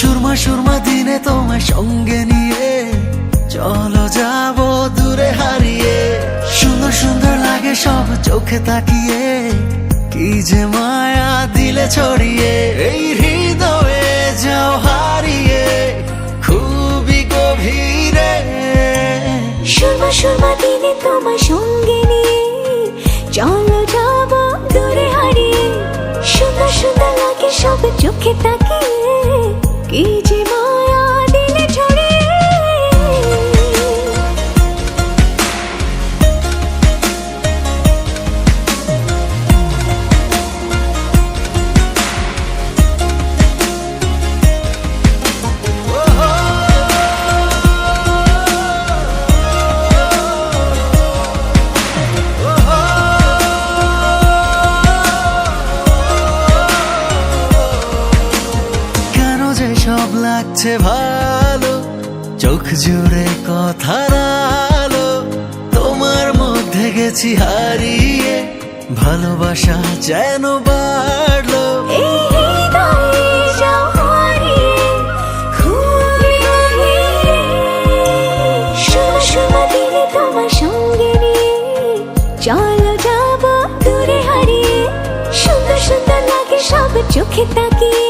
সুরমা সুরমা দিনে তোমায় সঙ্গে নিয়ে চলো যাব দূরে হারিয়ে। সুন্দর সুন্দর লাগে সব চোখে তাকিয়ে, কি যে মায়া দিলে ছড়িয়ে। এই হৃদয়ে যাও হারিয়ে খুবই গভীরে। সুরমা সুরমা দিনে তোমায় সঙ্গে নিয়ে চলো যাব দূরে হারিয়ে। সুন্দর সুন্দর লাগে সব চোখে তাকিয়ে, কি যে মায়া দিলে ছড়িয়ে। সব লাগছে ভালো, চোখ জুড়ে কথার আলো, তোমার মধ্যে গেছি হারিয়ে, ভালোবাসা যেন বাড়লো। এই হৃদয়ে যাও হারিয়ে খুবই গভীরে। সুরমা সুরমা দিনে তোমায় সঙ্গে নিয়ে চলো যাব দূরে হারিয়ে। সুন্দর সুন্দর লাগে সব চোখে তাকিয়ে,